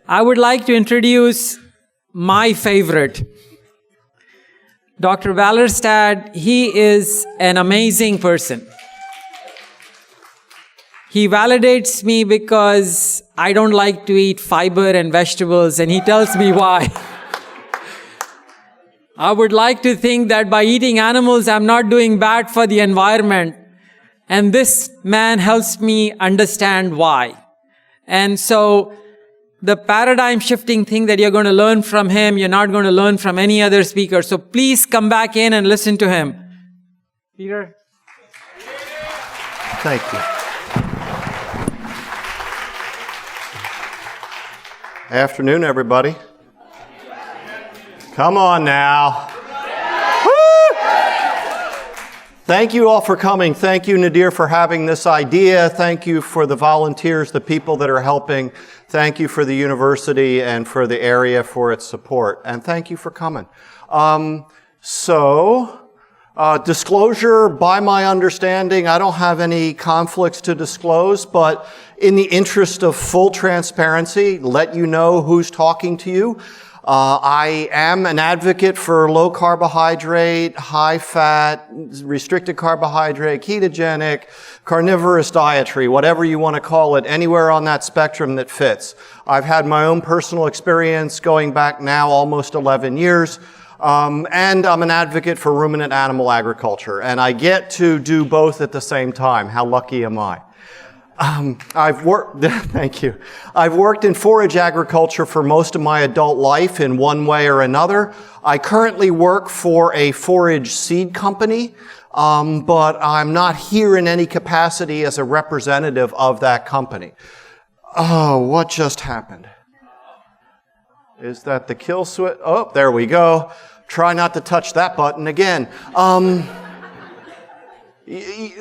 I would like to introduce my favorite, Dr. Ballerstedt. He is an amazing person. He validates me because I don't like to eat fiber and vegetables, and he tells me why. I would like to think that by eating animals, I'm not doing bad for the environment. And this man helps me understand why. And so the paradigm shifting thing that you're going to learn from him, you're not going to learn from any other speaker. So please come back in and listen to him. Peter? Thank you. Afternoon, everybody. Come on now. Woo! Thank you all for coming. Thank you, Nadir, for having this idea. Thank you for the volunteers, the people that are helping. Thank you for the university and for the area for its support. And thank you for coming. Disclosure, by my understanding, I don't have any conflicts to disclose, but in the interest of full transparency, let you know who's talking to you. I am an advocate for low carbohydrate, high fat, restricted carbohydrate, ketogenic, carnivorous dietary, whatever you want to call it, anywhere on that spectrum that fits. I've had my own personal experience going back now almost 11 years. And I'm an advocate for ruminant animal agriculture, and I get to do both at the same time. How lucky am I? Thank you. I've worked in forage agriculture for most of my adult life in one way or another. I currently work for a forage seed company, but I'm not here in any capacity as a representative of that company. Oh, what just happened? Is that the kill switch? Oh, there we go. Try not to touch that button again.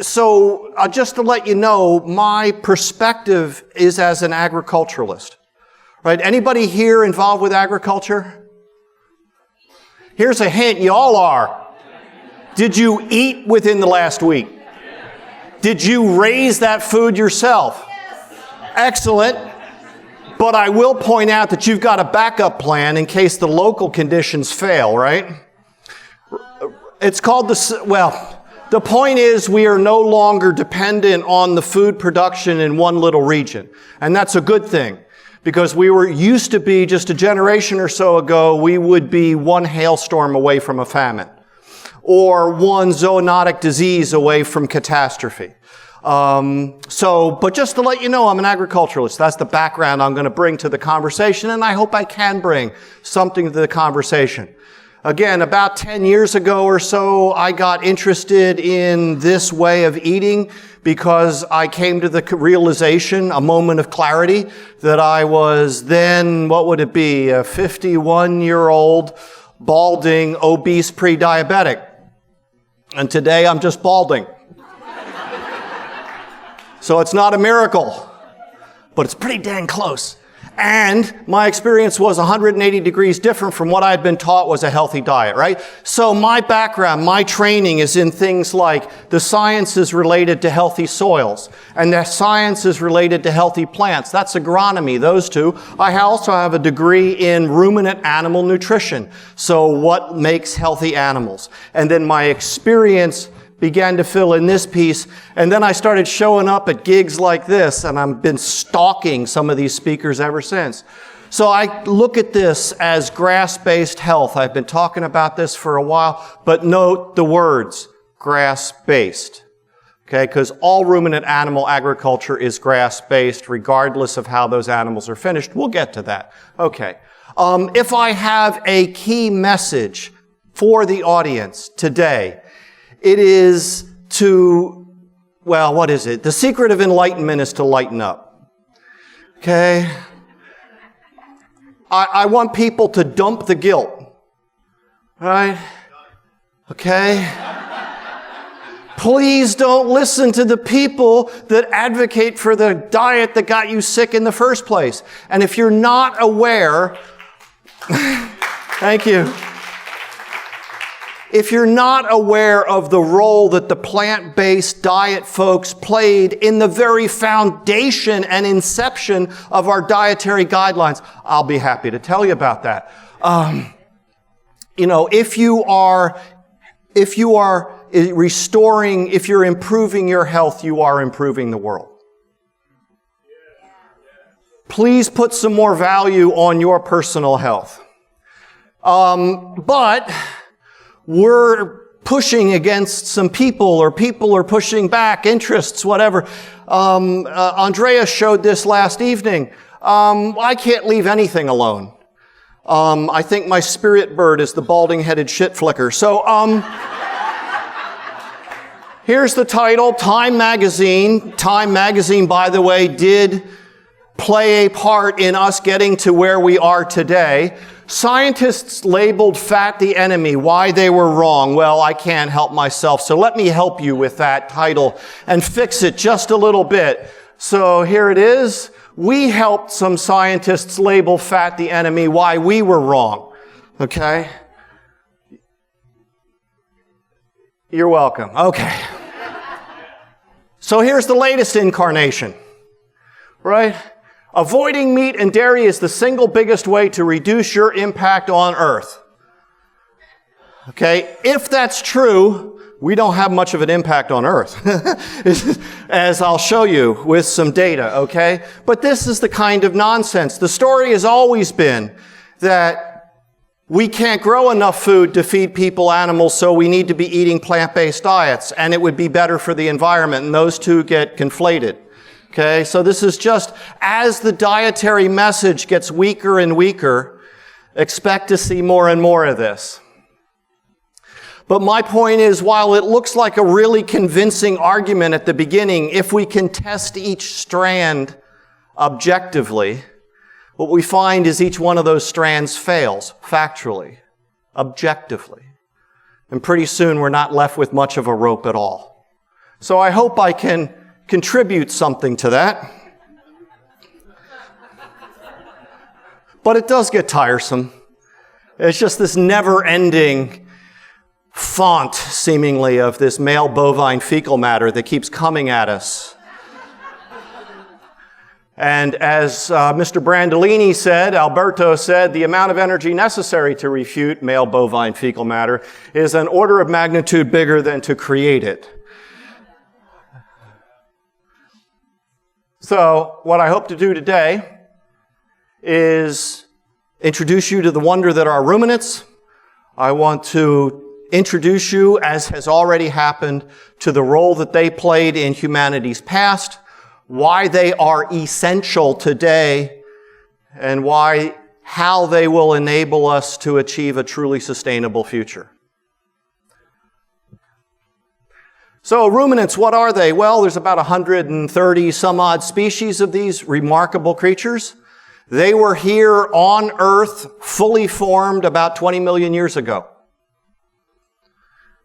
So just to let you know, my perspective is as an agriculturalist. Right? Anybody here involved with agriculture? Here's a hint, you all are. Did you eat within the last week? Did you raise that food yourself? Excellent. But I will point out that you've got a backup plan in case the local conditions fail, right? It's called the point is we are no longer dependent on the food production in one little region. And that's a good thing, because we were used to be, just a generation or so ago, we would be one hailstorm away from a famine, or one zoonotic disease away from catastrophe. But just to let you know, I'm an agriculturalist. That's the background I'm going to bring to the conversation, and I hope I can bring something to the conversation. Again, about 10 years ago or so, I got interested in this way of eating because I came to the realization, a moment of clarity, that I was then, what would it be, a 51-year-old, balding, obese, pre-diabetic. And today I'm just balding. So it's not a miracle, but it's pretty dang close. And my experience was 180 degrees different from what I'd been taught was a healthy diet, right? So my background, my training is in things like the sciences related to healthy soils and the sciences related to healthy plants. That's agronomy, those two. I also have a degree in ruminant animal nutrition. So what makes healthy animals? And then my experience began to fill in this piece, and then I started showing up at gigs like this, and I've been stalking some of these speakers ever since. So I look at this as grass-based health. I've been talking about this for a while, but note the words, grass-based. Okay, because all ruminant animal agriculture is grass-based, regardless of how those animals are finished. We'll get to that. Okay. If I have a key message for the audience today, it is what is it? The secret of enlightenment is to lighten up. Okay? I want people to dump the guilt. Right? Okay? Please don't listen to the people that advocate for the diet that got you sick in the first place. And if you're not aware, thank you. if you're not aware of the role that the plant-based diet folks played in the very foundation and inception of our dietary guidelines, I'll be happy to tell you about that. If you are restoring, if you're improving your health, you are improving the world. Please put some more value on your personal health. But we're pushing against some people, or people are pushing back, interests, whatever. Andrea showed this last evening. I can't leave anything alone. I think my spirit bird is the balding-headed shit flicker. So, here's the title, Time Magazine. Time Magazine, by the way, did play a part in us getting to where we are today. Scientists labeled fat the enemy. Why they were wrong? Well, I can't help myself. So let me help you with that title and fix it just a little bit. So here it is. We helped some scientists label fat the enemy. Why we were wrong. Okay? You're welcome. Okay. So here's the latest incarnation. Right? Avoiding meat and dairy is the single biggest way to reduce your impact on Earth. Okay? If that's true, we don't have much of an impact on Earth, as I'll show you with some data, okay? But this is the kind of nonsense. The story has always been that we can't grow enough food to feed people, animals, so we need to be eating plant-based diets, and it would be better for the environment, and those two get conflated. Okay, so this is just, as the dietary message gets weaker and weaker, expect to see more and more of this. But my point is, while it looks like a really convincing argument at the beginning, if we can test each strand objectively, what we find is each one of those strands fails, factually, objectively. And pretty soon we're not left with much of a rope at all. So I hope I can contribute something to that. But it does get tiresome. It's just this never-ending font, seemingly, of this male bovine fecal matter that keeps coming at us. And as Mr. Brandolini said, Alberto said, the amount of energy necessary to refute male bovine fecal matter is an order of magnitude bigger than to create it. So, what I hope to do today is introduce you to the wonder that are ruminants. I want to introduce you, as has already happened, to the role that they played in humanity's past, why they are essential today, and how they will enable us to achieve a truly sustainable future. So ruminants, what are they? Well, there's about 130 some odd species of these remarkable creatures. They were here on Earth, fully formed about 20 million years ago.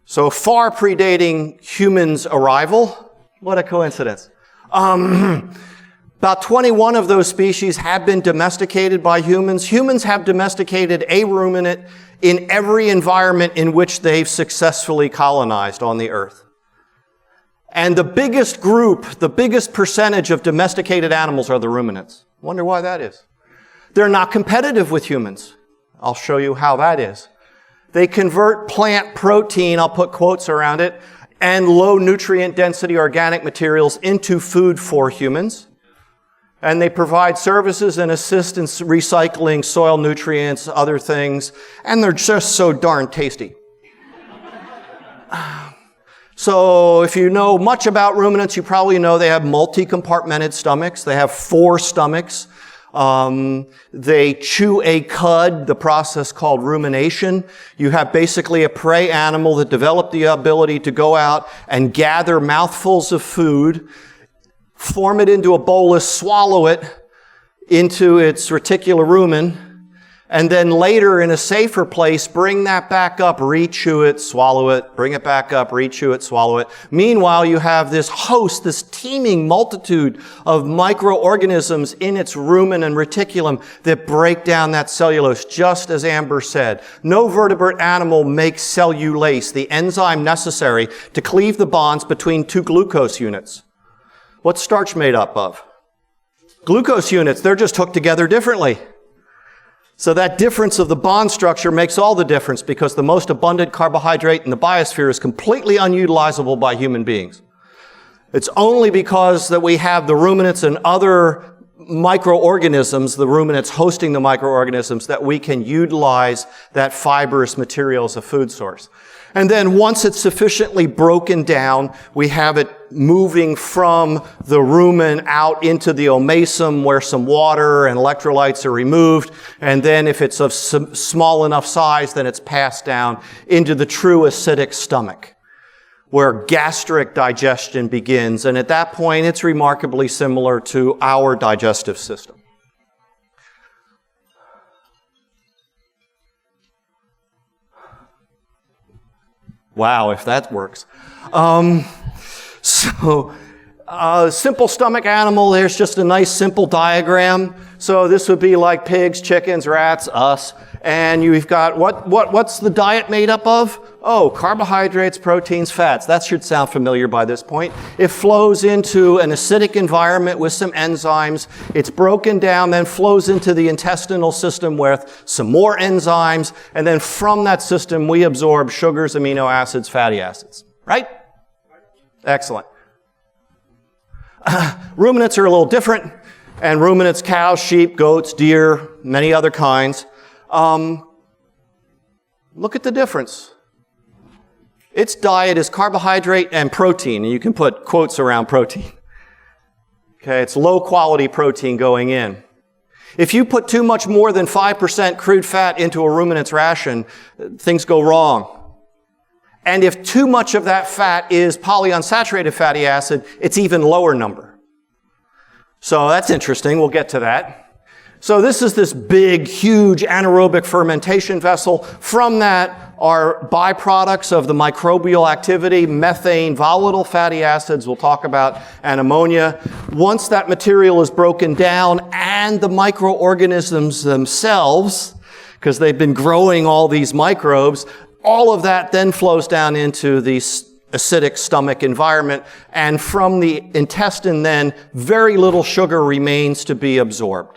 So far predating humans' arrival. What a coincidence. About 21 of those species have been domesticated by humans. Humans have domesticated a ruminant in every environment in which they've successfully colonized on the Earth. And the biggest group, the biggest percentage of domesticated animals are the ruminants. Wonder why that is. They're not competitive with humans. I'll show you how that is. They convert plant protein, I'll put quotes around it, and low nutrient density organic materials into food for humans. And they provide services and assist in recycling soil nutrients, other things, and they're just so darn tasty. So if you know much about ruminants, you probably know they have multi-compartmented stomachs. They have 4 stomachs. They chew a cud, the process called rumination. You have basically a prey animal that developed the ability to go out and gather mouthfuls of food, form it into a bolus, swallow it into its reticular rumen, and then later in a safer place, bring that back up, re-chew it, swallow it, bring it back up, re-chew it, swallow it. Meanwhile, you have this host, this teeming multitude of microorganisms in its rumen and reticulum that break down that cellulose, just as Amber said. No vertebrate animal makes cellulase, the enzyme necessary to cleave the bonds between two glucose units. What's starch made up of? Glucose units. They're just hooked together differently. So that difference of the bond structure makes all the difference, because the most abundant carbohydrate in the biosphere is completely unutilizable by human beings. It's only because that we have the ruminants and other microorganisms, the ruminants hosting the microorganisms, that we can utilize that fibrous material as a food source. And then once it's sufficiently broken down, we have it moving from the rumen out into the omasum, where some water and electrolytes are removed. And then if it's of small enough size, then it's passed down into the true acidic stomach, where gastric digestion begins. And at that point, it's remarkably similar to our digestive system. Wow, if that works. Simple stomach animal, there's just a nice simple diagram. So this would be like pigs, chickens, rats, us. And you've got, what's the diet made up of? Oh, carbohydrates, proteins, fats. That should sound familiar by this point. It flows into an acidic environment with some enzymes. It's broken down, then flows into the intestinal system with some more enzymes. And then from that system, we absorb sugars, amino acids, fatty acids. Right? Excellent. Ruminants are a little different. And ruminants, cows, sheep, goats, deer, many other kinds. Look at the difference. Its diet is carbohydrate and protein, and you can put quotes around protein. Okay, it's low quality protein going in. If you put too much more than 5% crude fat into a ruminant's ration, things go wrong. And if too much of that fat is polyunsaturated fatty acid, it's even lower number. So that's interesting. We'll get to that. So this is this big, huge anaerobic fermentation vessel. From that are byproducts of the microbial activity, methane, volatile fatty acids, we'll talk about, and ammonia. Once that material is broken down, and the microorganisms themselves, because they've been growing all these microbes, all of that then flows down into the acidic stomach environment, and from the intestine then, very little sugar remains to be absorbed.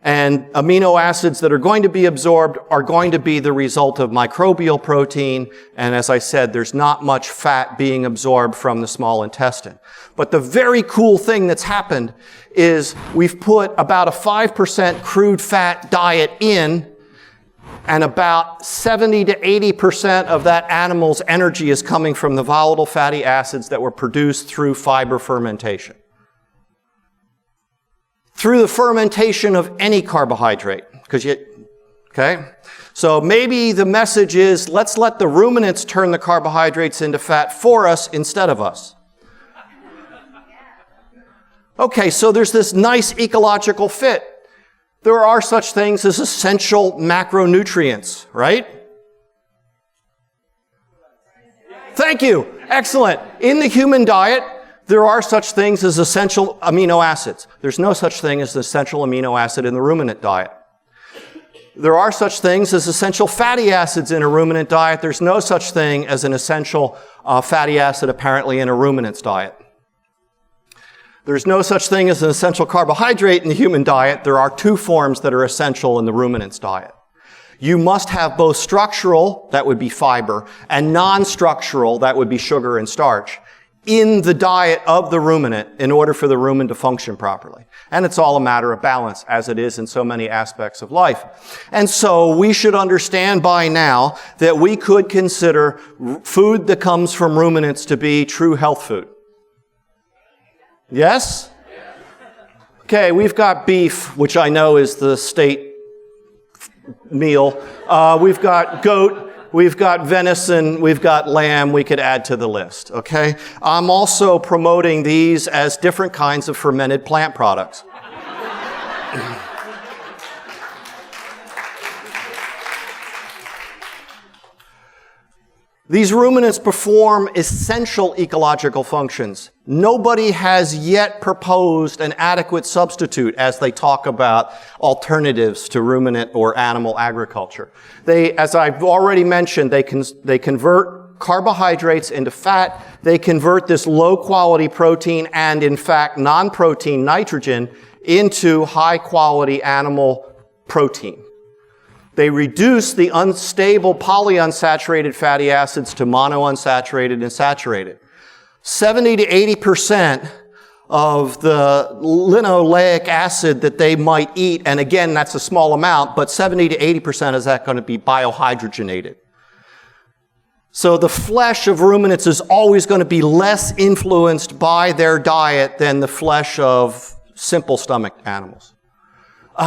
And amino acids that are going to be absorbed are going to be the result of microbial protein. And as I said, there's not much fat being absorbed from the small intestine. But the very cool thing that's happened is we've put about a 5% crude fat diet in, and about 70 to 80% of that animal's energy is coming from the volatile fatty acids that were produced through fiber fermentation. Through the fermentation of any carbohydrate. Okay? So maybe the message is, let's let the ruminants turn the carbohydrates into fat for us instead of us. Okay, so there's this nice ecological fit. There are such things as essential macronutrients, right? Thank you. Excellent. In the human diet, there are such things as essential amino acids. There's no such thing as an essential amino acid in the ruminant diet. There are such things as essential fatty acids in a ruminant diet. There's no such thing as an essential fatty acid apparently in a ruminant's diet. There's no such thing as an essential carbohydrate in the human diet. There are two forms that are essential in the ruminant's diet. You must have both structural, that would be fiber, and non-structural, that would be sugar and starch, in the diet of the ruminant in order for the rumen to function properly. And it's all a matter of balance, as it is in so many aspects of life. And so we should understand by now that we could consider food that comes from ruminants to be true health food. Yes? Okay, we've got beef, which I know is the state meal. We've got goat. We've got venison, we've got lamb, we could add to the list, okay? I'm also promoting these as different kinds of fermented plant products. These ruminants perform essential ecological functions. Nobody has yet proposed an adequate substitute as they talk about alternatives to ruminant or animal agriculture. They, as I've already mentioned, they convert carbohydrates into fat. They convert this low-quality protein and, in fact, non-protein nitrogen into high-quality animal protein. They reduce the unstable polyunsaturated fatty acids to monounsaturated and saturated. 70 to 80% of the linoleic acid that they might eat, and again, that's a small amount, but 70 to 80% is that going to be biohydrogenated. So the flesh of ruminants is always going to be less influenced by their diet than the flesh of simple stomached animals.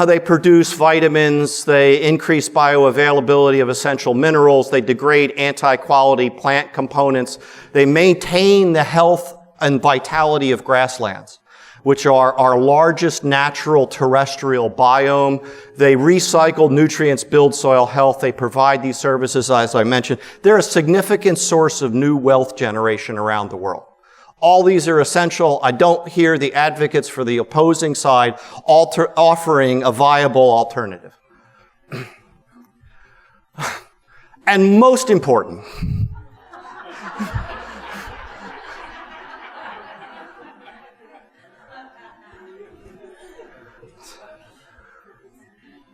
They produce vitamins, they increase bioavailability of essential minerals, they degrade anti-quality plant components, they maintain the health and vitality of grasslands, which are our largest natural terrestrial biome. They recycle nutrients, build soil health, they provide these services, as I mentioned. They're a significant source of new wealth generation around the world. All these are essential. I don't hear the advocates for the opposing side offering a viable alternative. And most important,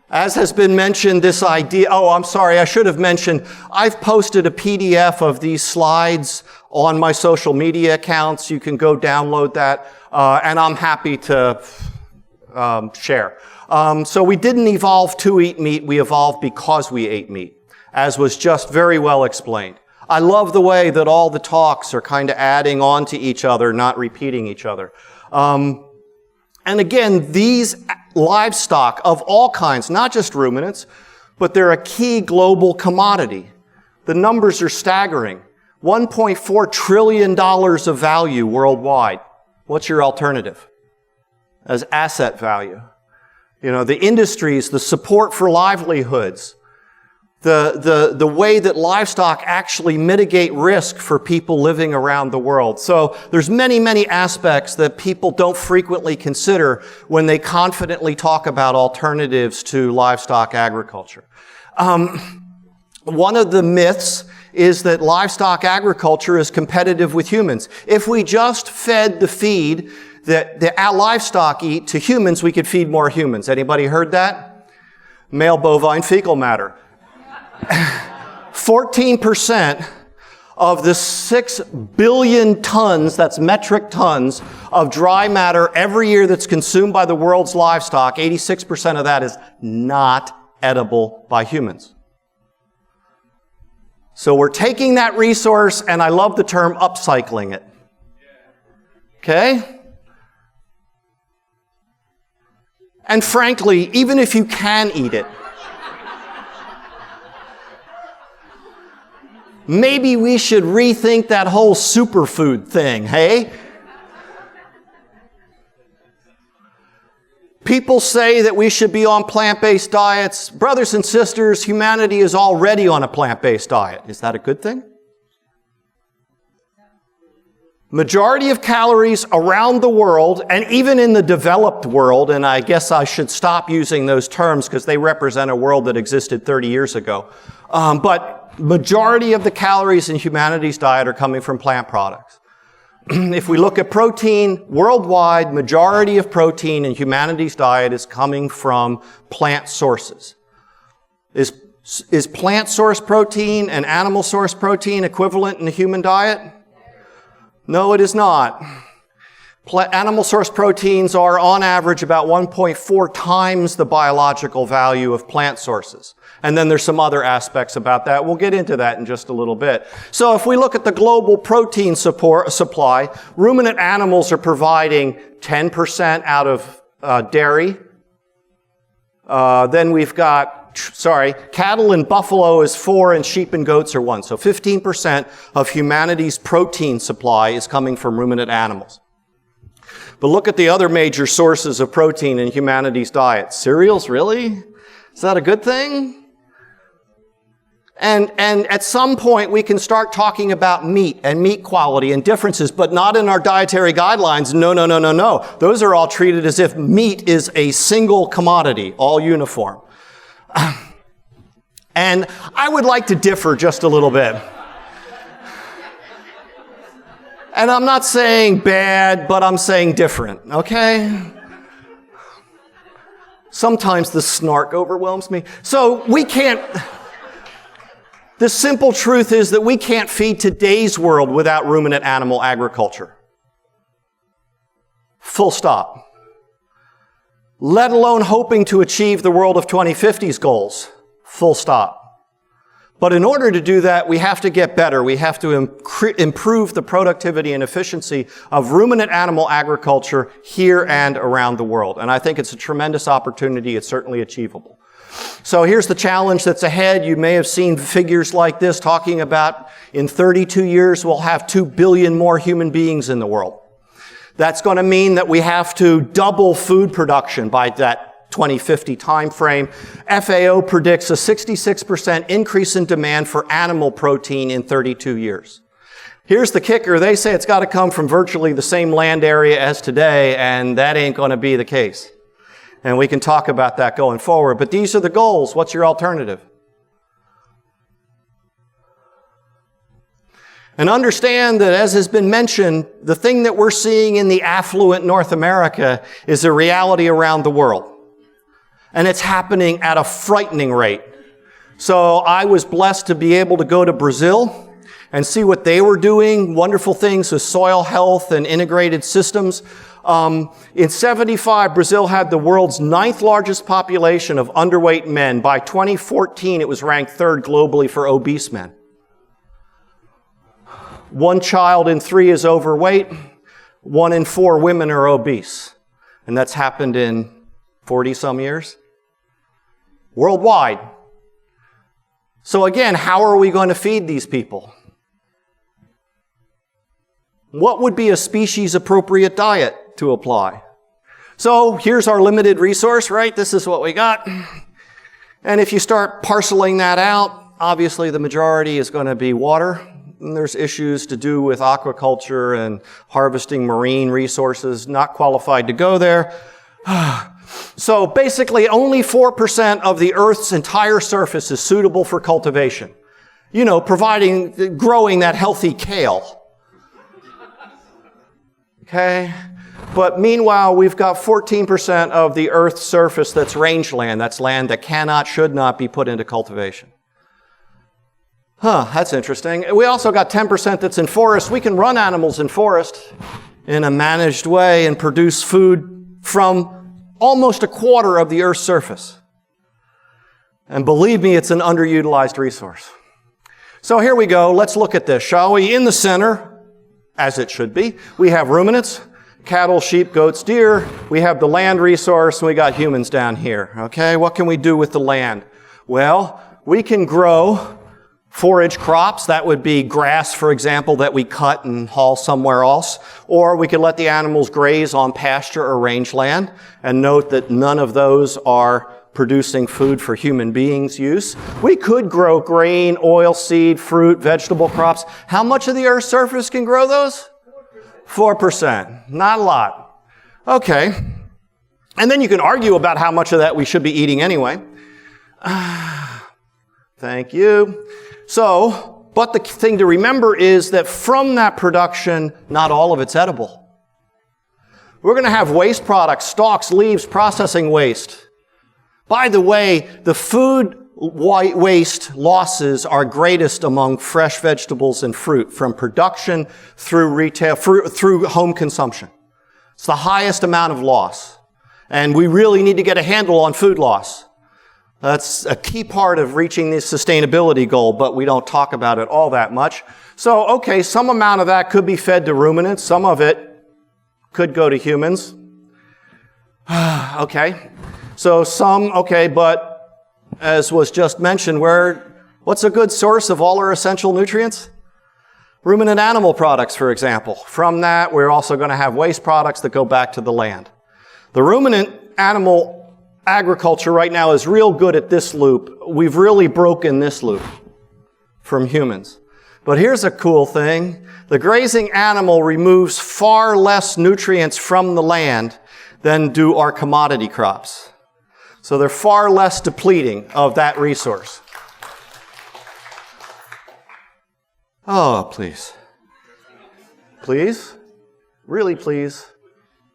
as has been mentioned, this idea, I'm sorry, I should have mentioned, I've posted a PDF of these slides on my social media accounts. You can go download that, and I'm happy to share. So we didn't evolve to eat meat, we evolved because we ate meat, as was just very well explained. I love the way that all the talks are kind of adding on to each other, not repeating each other. And again, these livestock of all kinds, not just ruminants, but they're a key global commodity. The numbers are staggering. $1.4 trillion of value worldwide. What's your alternative? As asset value. You know, the industries, the support for livelihoods, the way that livestock actually mitigate risk for people living around the world. So there's many, many aspects that people don't frequently consider when they confidently talk about alternatives to livestock agriculture. One of the myths is that livestock agriculture is competitive with humans. If we just fed the feed that the livestock eat to humans, we could feed more humans. Anybody heard that? Male bovine fecal matter. 14% of the 6 billion tons, that's metric tons, of dry matter every year that's consumed by the world's livestock, 86% of that is not edible by humans. So we're taking that resource, and I love the term upcycling it. Okay? And frankly, even if you can eat it, maybe we should rethink that whole superfood thing, hey? People say that we should be on plant-based diets. Brothers and sisters, humanity is already on a plant-based diet. Is that a good thing? Majority of calories around the world, and even in the developed world, and I guess I should stop using those terms because they represent a world that existed 30 years ago. But majority of the calories in humanity's diet are coming from plant products. If we look at protein, worldwide, majority of protein in humanity's diet is coming from plant sources. Is plant source protein and animal source protein equivalent in the human diet? No, it is not. Animal source proteins are on average about 1.4 times the biological value of plant sources. And then there's some other aspects about that. We'll get into that in just a little bit. So if we look at the global protein supply, ruminant animals are providing 10% out of dairy. Then we've got, cattle and buffalo is 4 and sheep and goats are 1. So 15% of humanity's protein supply is coming from ruminant animals. But look at the other major sources of protein in humanity's diet. Cereals, really? Is that a good thing? And at some point we can start talking about meat and meat quality and differences, but not in our dietary guidelines. No. Those are all treated as if meat is a single commodity, all uniform. And I would like to differ just a little bit. And I'm not saying bad, but I'm saying different, okay? Sometimes the snark overwhelms me. So we can't... The simple truth is that we can't feed today's world without ruminant animal agriculture. Full stop. Let alone hoping to achieve the world of 2050's goals. Full stop. But in order to do that, we have to get better. We have to improve the productivity and efficiency of ruminant animal agriculture here and around the world. And I think it's a tremendous opportunity. It's certainly achievable. So here's the challenge that's ahead. You may have seen figures like this talking about in 32 years we'll have 2 billion more human beings in the world. That's going to mean that we have to double food production by that 2050 timeframe. FAO predicts a 66% increase in demand for animal protein in 32 years. Here's the kicker. They say it's got to come from virtually the same land area as today, and that ain't going to be the case. And we can talk about that going forward. But these are the goals. What's your alternative? And understand that, as has been mentioned, the thing that we're seeing in the affluent North America is a reality around the world. And it's happening at a frightening rate. So I was blessed to be able to go to Brazil and see what they were doing, wonderful things with soil health and integrated systems. In 75, Brazil had the world's 9th largest population of underweight men. By 2014, it was ranked 3rd globally for obese men. 1 child in 3 is overweight. 1 in 4 women are obese. And that's happened in 40-some years. Worldwide. So again, how are we going to feed these people? What would be a species-appropriate diet to apply? So here's our limited resource, right? This is what we got. And if you start parceling that out, obviously the majority is going to be water. And there's issues to do with aquaculture and harvesting marine resources, not qualified to go there. So basically only 4% of the Earth's entire surface is suitable for cultivation. You know, growing that healthy kale. Okay? But meanwhile, we've got 14% of the Earth's surface that's rangeland. That's land that should not be put into cultivation. That's interesting. We also got 10% that's in forest. We can run animals in forest in a managed way and produce food from almost 1/4 of the Earth's surface. And believe me, it's an underutilized resource. So here we go. Let's look at this, shall we? In the center, as it should be, we have ruminants, cattle, sheep, goats, deer. We have the land resource, and we got humans down here. Okay, what can we do with the land? Well, we can grow forage crops. That would be grass, for example, that we cut and haul somewhere else. Or we could let the animals graze on pasture or rangeland. And note that none of those are producing food for human beings' use. We could grow grain, oil seed, fruit, vegetable crops. How much of the Earth's surface can grow those? 4%. Not a lot. Okay. And then you can argue about how much of that we should be eating anyway. Thank you. So, but the thing to remember is that from that production, not all of it's edible. We're going to have waste products, stalks, leaves, processing waste. By the way, the food waste losses are greatest among fresh vegetables and fruit, from production through retail, through home consumption. It's the highest amount of loss. And we really need to get a handle on food loss. That's a key part of reaching this sustainability goal, but we don't talk about it all that much. So, okay, some amount of that could be fed to ruminants. Some of it could go to humans. Okay. So but as was just mentioned, what's a good source of all our essential nutrients? Ruminant animal products, for example. From that, we're also going to have waste products that go back to the land. The ruminant animal agriculture right now is real good at this loop. We've really broken this loop. from humans. But here's a cool thing. The grazing animal removes far less nutrients from the land than do our commodity crops. So they're far less depleting of that resource. Oh, please. Please? Really, please?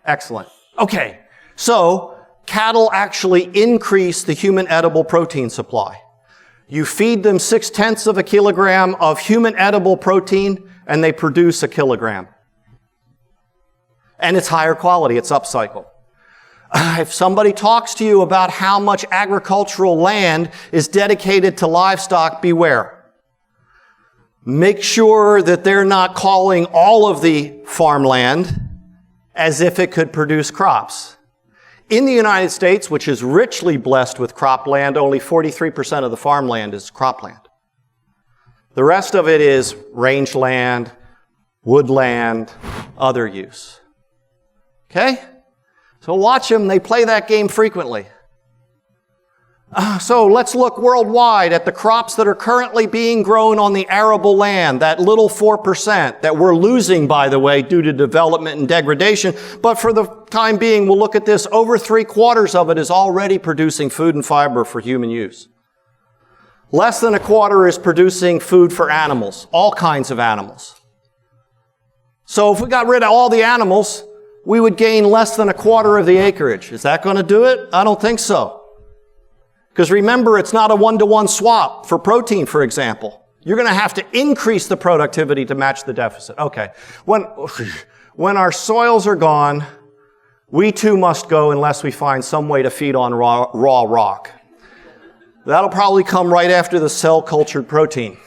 Excellent. Okay, so cattle actually increase the human edible protein supply. You feed them 0.6 of a kilogram of human edible protein, and they produce a kilogram. And it's higher quality, it's upcycled. If somebody talks to you about how much agricultural land is dedicated to livestock, beware. Make sure that they're not calling all of the farmland as if it could produce crops. In the United States, which is richly blessed with cropland, only 43% of the farmland is cropland. The rest of it is rangeland, woodland, other use. Okay? So watch them. They play that game frequently. So let's look worldwide at the crops that are currently being grown on the arable land, that little 4% that we're losing, by the way, due to development and degradation. But for the time being, we'll look at this. Over 3/4 of it is already producing food and fiber for human use. Less than 1/4 is producing food for animals, all kinds of animals. So if we got rid of all the animals, we would gain less than 1/4 of the acreage. Is that going to do it? I don't think so. Because remember, it's not a one-to-one swap for protein, for example. You're going to have to increase the productivity to match the deficit. Okay. When our soils are gone, we too must go unless we find some way to feed on raw rock. That'll probably come right after the cell-cultured protein.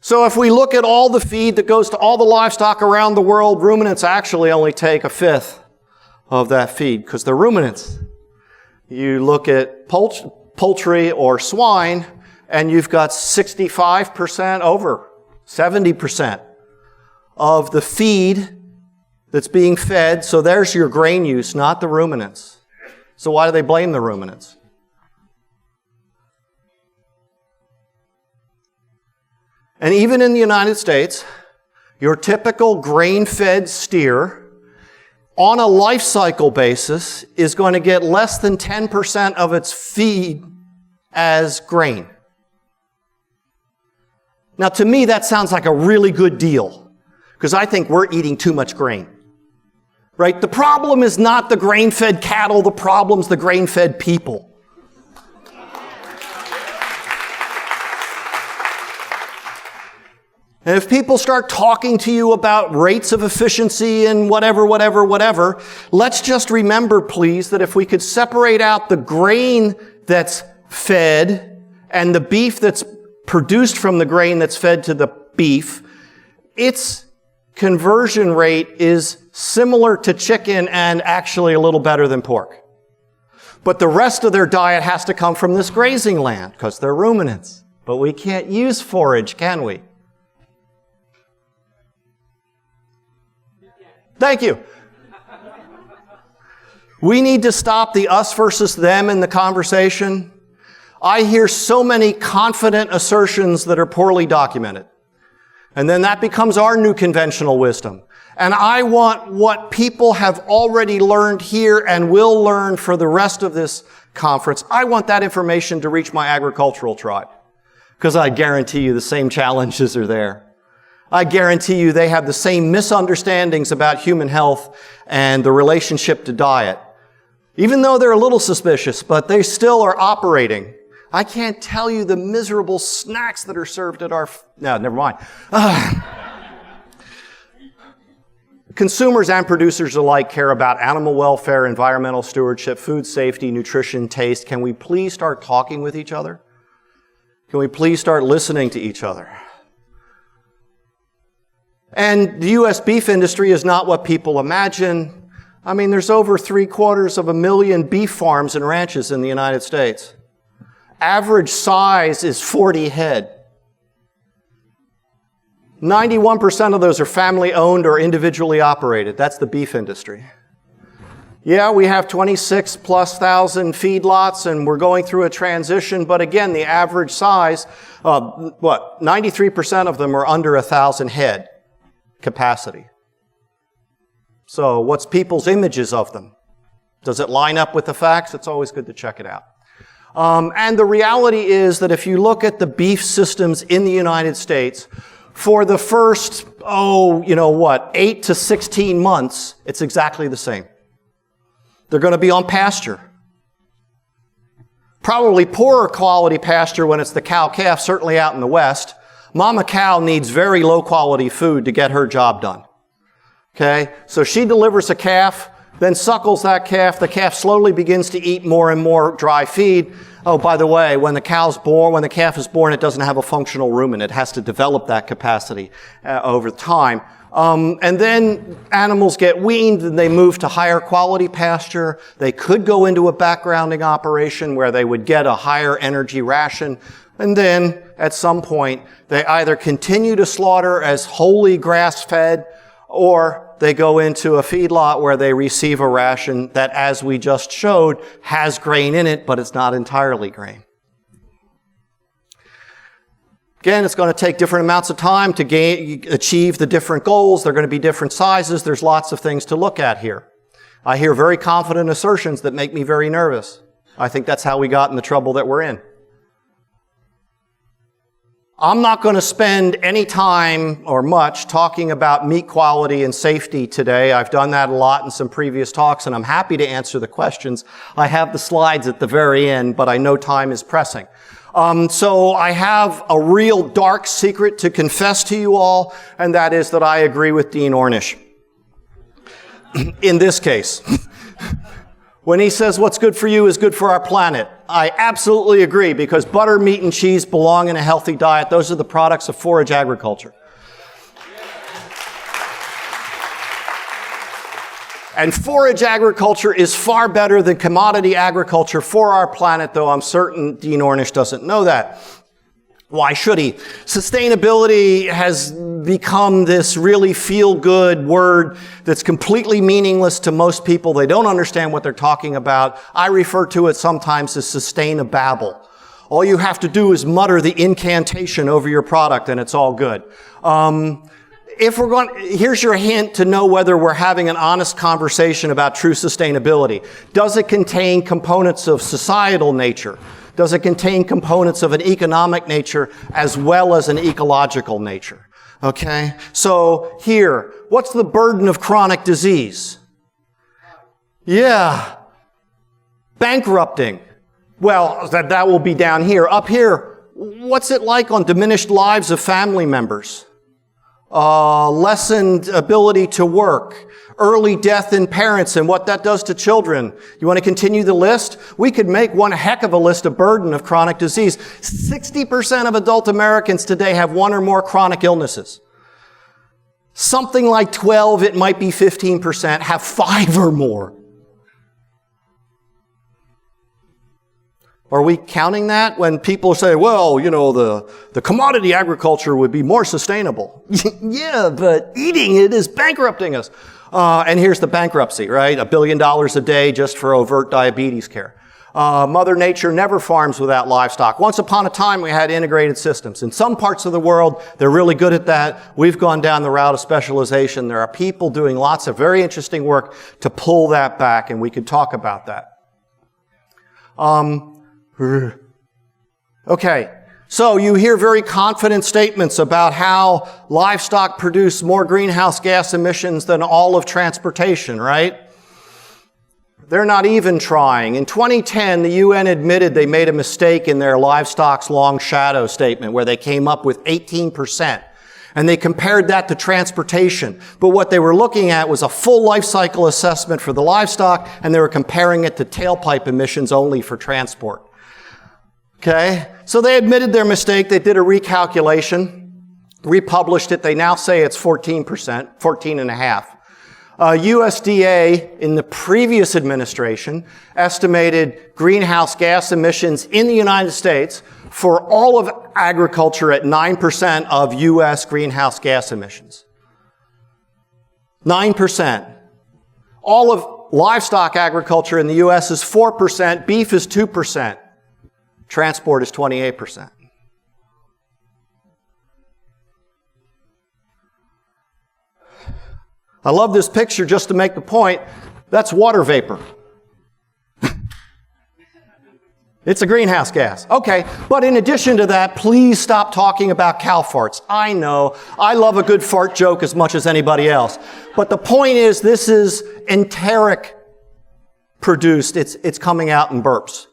So if we look at all the feed that goes to all the livestock around the world, ruminants actually only take 1/5 of that feed because they're ruminants. You look at poultry or swine, and you've got 65% over 70% of the feed that's being fed. So there's your grain use, not the ruminants. So why do they blame the ruminants? And even in the United States, your typical grain-fed steer on a life cycle basis is going to get less than 10% of its feed as grain. Now, to me, that sounds like a really good deal because I think we're eating too much grain. Right? The problem is not the grain-fed cattle, the problem's the grain-fed people. And if people start talking to you about rates of efficiency and whatever, let's just remember, please, that if we could separate out the grain that's fed and the beef that's produced from the grain that's fed to the beef, its conversion rate is similar to chicken and actually a little better than pork. But the rest of their diet has to come from this grazing land because they're ruminants. But we can't use forage, can we? Thank you. We need to stop the us versus them in the conversation. I hear so many confident assertions that are poorly documented. And then that becomes our new conventional wisdom. And I want what people have already learned here and will learn for the rest of this conference. I want that information to reach my agricultural tribe. Because I guarantee you the same challenges are there. I guarantee you they have the same misunderstandings about human health and the relationship to diet. Even though they're a little suspicious, but they still are operating. I can't tell you the miserable snacks that are served at our... No, never mind. Consumers and producers alike care about animal welfare, environmental stewardship, food safety, nutrition, taste. Can we please start talking with each other? Can we please start listening to each other? And the U.S. beef industry is not what people imagine. I mean, there's over 750,000 beef farms and ranches in the United States. Average size is 40 head. 91% of those are family-owned or individually operated. That's the beef industry. Yeah, we have 26 plus thousand feedlots and we're going through a transition, but again, the average size, 93% of them are under 1,000 head capacity. So what's people's images of them? Does it line up with the facts? It's always good to check it out. And the reality is that if you look at the beef systems in the United States, for the first, 8 to 16 months, it's exactly the same. They're going to be on pasture. Probably poorer quality pasture when it's the cow-calf, certainly out in the West. Mama cow needs very low quality food to get her job done. Okay? So she delivers a calf, then suckles that calf. The calf slowly begins to eat more and more dry feed. Oh, by the way, when the calf is born, it doesn't have a functional rumen. It has to develop that capacity over time. And then animals get weaned and they move to higher quality pasture. They could go into a backgrounding operation where they would get a higher energy ration. And then at some point, they either continue to slaughter as wholly grass-fed or they go into a feedlot where they receive a ration that, as we just showed, has grain in it, but it's not entirely grain. Again, it's going to take different amounts of time to achieve the different goals. They're going to be different sizes. There's lots of things to look at here. I hear very confident assertions that make me very nervous. I think that's how we got in the trouble that we're in. I'm not going to spend any time or much talking about meat quality and safety today. I've done that a lot in some previous talks, and I'm happy to answer the questions. I have the slides at the very end, but I know time is pressing. So I have a real dark secret to confess to you all, and that is that I agree with Dean Ornish. In this case, when he says what's good for you is good for our planet, I absolutely agree, because butter, meat, and cheese belong in a healthy diet. Those are the products of forage agriculture. And forage agriculture is far better than commodity agriculture for our planet, though I'm certain Dean Ornish doesn't know that. Why should he? Sustainability has become this really feel-good word that's completely meaningless to most people. They don't understand what they're talking about. I refer to it sometimes as sustainababble. All you have to do is mutter the incantation over your product and it's all good. Here's your hint to know whether we're having an honest conversation about true sustainability. Does it contain components of societal nature? Does it contain components of an economic nature as well as an ecological nature? Okay? So here, what's the burden of chronic disease? Yeah. Bankrupting. Well, that will be down here. Up here, what's it like on diminished lives of family members? Lessened ability to work, early death in parents and what that does to children. You want to continue the list? We could make one heck of a list of burden of chronic disease. 60% of adult Americans today have one or more chronic illnesses. Something like 12, it might be 15%, have 5 or more. Are we counting that when people say, well, the commodity agriculture would be more sustainable? Yeah, but eating it is bankrupting us. And here's the bankruptcy, right? $1 billion a day just for overt diabetes care. Mother Nature never farms without livestock. Once upon a time, we had integrated systems. In some parts of the world, they're really good at that. We've gone down the route of specialization. There are people doing lots of very interesting work to pull that back, and we could talk about that. Okay, so you hear very confident statements about how livestock produce more greenhouse gas emissions than all of transportation, right? They're not even trying. In 2010, the UN admitted they made a mistake in their livestock's long shadow statement where they came up with 18%. And they compared that to transportation. But what they were looking at was a full life cycle assessment for the livestock, and they were comparing it to tailpipe emissions only for transport. Okay? So they admitted their mistake. They did a recalculation, republished it. They now say it's 14%, 14.5%. USDA in the previous administration estimated greenhouse gas emissions in the United States for all of agriculture at 9% of U.S. greenhouse gas emissions. 9%. All of livestock agriculture in the U.S. is 4%, beef is 2%, transport is 28%. I love this picture just to make the point. That's water vapor. It's a greenhouse gas. Okay, but in addition to that, please stop talking about cow farts. I know, I love a good fart joke as much as anybody else. But the point is, this is enteric produced. It's coming out in burps,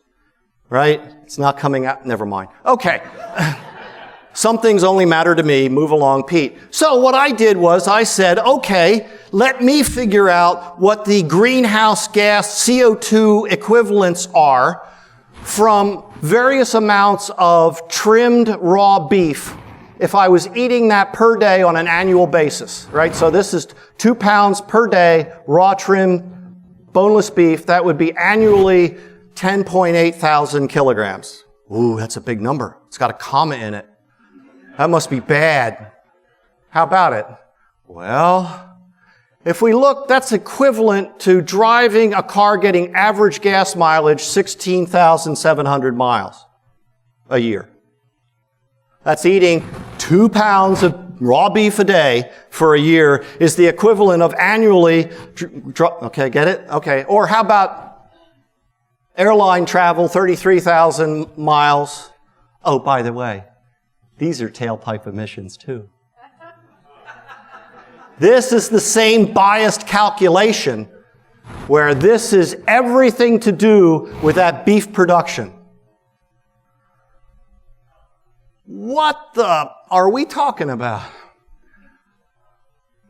right? It's not coming out, never mind. Okay. Some things only matter to me. Move along, Pete. So what I did was I said, okay, let me figure out what the greenhouse gas CO2 equivalents are from various amounts of trimmed raw beef if I was eating that per day on an annual basis, right? So this is 2 pounds per day, raw trimmed boneless beef. That would be annually 10.8 thousand kilograms. Ooh, that's a big number. It's got a comma in it. That must be bad. How about it? Well, if we look, that's equivalent to driving a car getting average gas mileage 16,700 miles a year. That's eating 2 pounds of raw beef a day for a year is the equivalent of annually, okay, get it? Okay. Or how about airline travel, 33,000 miles? Oh, by the way, these are tailpipe emissions too. This is the same biased calculation where this is everything to do with that beef production. What the are we talking about?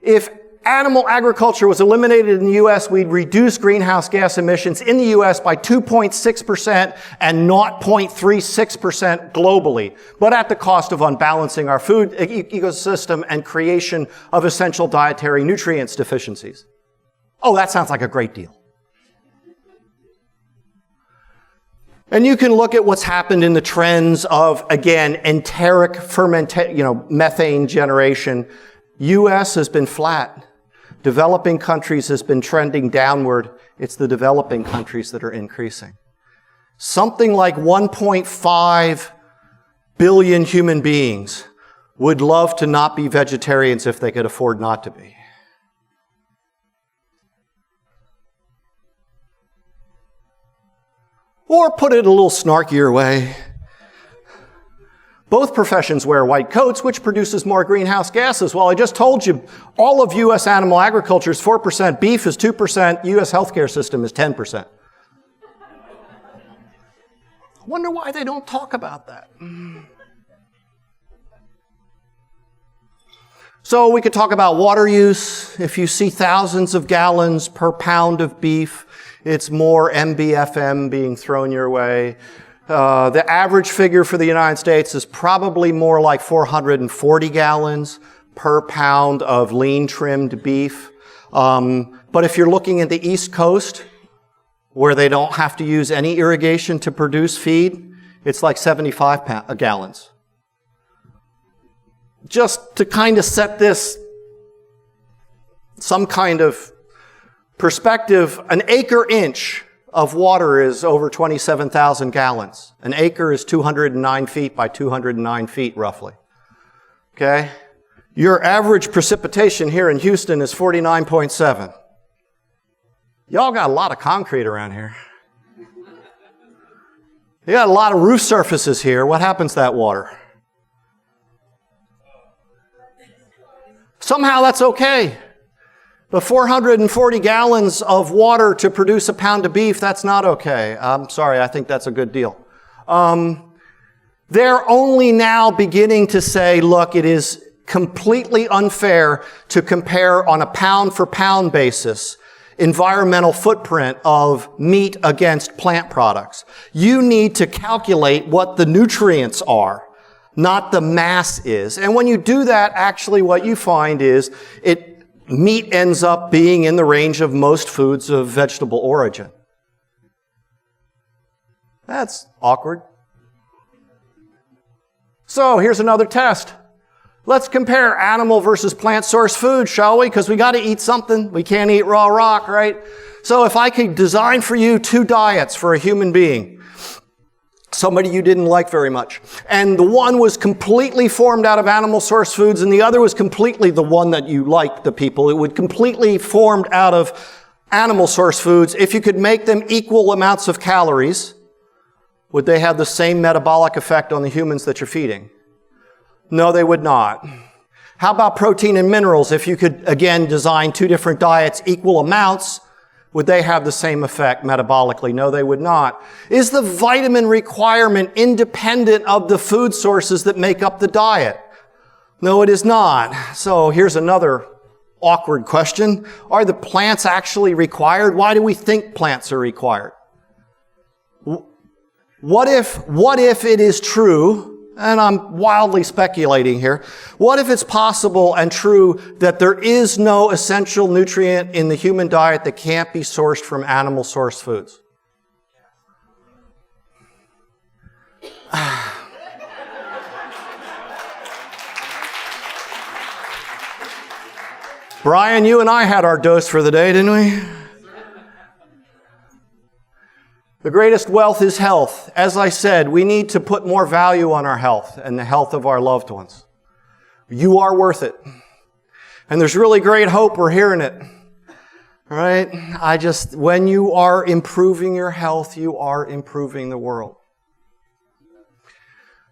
If animal agriculture was eliminated in the U.S., we'd reduce greenhouse gas emissions in the U.S. by 2.6% and 0.36% globally, but at the cost of unbalancing our food ecosystem and creation of essential dietary nutrients deficiencies. Oh, that sounds like a great deal. And you can look at what's happened in the trends of, again, enteric methane generation. U.S. has been flat. Developing countries has been trending downward. It's the developing countries that are increasing. Something like 1.5 billion human beings would love to not be vegetarians if they could afford not to be. Or put it a little snarkier way, both professions wear white coats, which produces more greenhouse gases. Well, I just told you, all of U.S. animal agriculture is 4%, beef is 2%, U.S. healthcare system is 10%. I wonder why they don't talk about that. So we could talk about water use. If you see thousands of gallons per pound of beef, it's more MBFM being thrown your way. The average figure for the United States is probably more like 440 gallons per pound of lean trimmed beef. But if you're looking at the East Coast, where they don't have to use any irrigation to produce feed, it's like 75 gallons. Just to kind of set this some kind of perspective, an acre inch of water is over 27,000 gallons. An acre is 209 feet by 209 feet, roughly. Okay? Your average precipitation here in Houston is 49.7. Y'all got a lot of concrete around here. You got a lot of roof surfaces here. What happens to that water? Somehow that's okay. But 440 gallons of water to produce a pound of beef, that's not okay. I'm sorry, I think that's a good deal. They're only now beginning to say, look, it is completely unfair to compare on a pound-for-pound basis environmental footprint of meat against plant products. You need to calculate what the nutrients are, not the mass is. And when you do that, actually what you find is meat ends up being in the range of most foods of vegetable origin. That's awkward. So here's another test. Let's compare animal versus plant source food, shall we? Because we got to eat something. We can't eat raw rock, right? So if I could design for you 2 diets for a human being, somebody you didn't like very much, and the one was completely formed out of animal source foods and the other was completely the one that you liked, the people, it would completely formed out of animal source foods. If you could make them equal amounts of calories, would they have the same metabolic effect on the humans that you're feeding? No, they would not. How about protein and minerals? If you could, again, design 2 different diets, equal amounts, would they have the same effect metabolically? No, they would not. Is the vitamin requirement independent of the food sources that make up the diet? No, it is not. So here's another awkward question. Are the plants actually required? Why do we think plants are required? What if it is true, and I'm wildly speculating here, what if it's possible and true that there is no essential nutrient in the human diet that can't be sourced from animal source foods? Brian, you and I had our dose for the day, didn't we? The greatest wealth is health. As I said, we need to put more value on our health and the health of our loved ones. You are worth it. And there's really great hope. We're hearing it. All right? When you are improving your health, you are improving the world.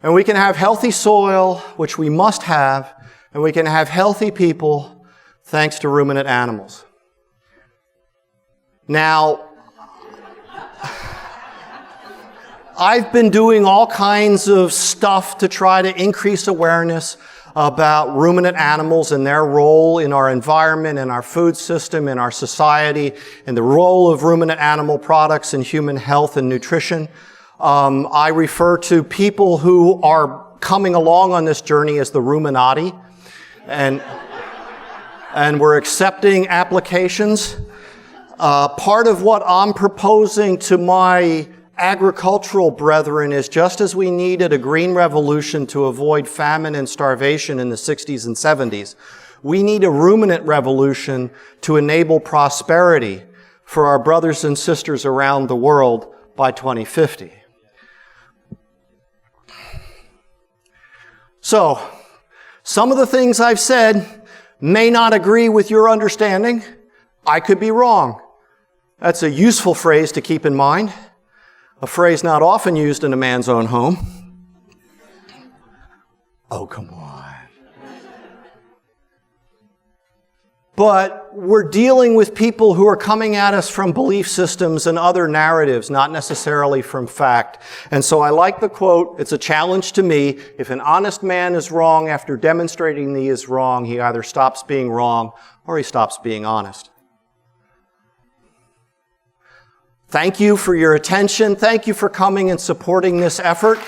And we can have healthy soil, which we must have, and we can have healthy people thanks to ruminant animals. Now, I've been doing all kinds of stuff to try to increase awareness about ruminant animals and their role in our environment, in our food system, in our society, and the role of ruminant animal products in human health and nutrition. I refer to people who are coming along on this journey as the ruminati, and we're accepting applications. Part of what I'm proposing to my agricultural brethren is, just as we needed a green revolution to avoid famine and starvation in the 60s and 70s, we need a ruminant revolution to enable prosperity for our brothers and sisters around the world by 2050. So, some of the things I've said may not agree with your understanding. I could be wrong. That's a useful phrase to keep in mind. A phrase not often used in a man's own home. Oh, come on. But we're dealing with people who are coming at us from belief systems and other narratives, not necessarily from fact. And so I like the quote, it's a challenge to me. If an honest man is wrong after demonstrating he is wrong, he either stops being wrong or he stops being honest. Thank you for your attention. Thank you for coming and supporting this effort.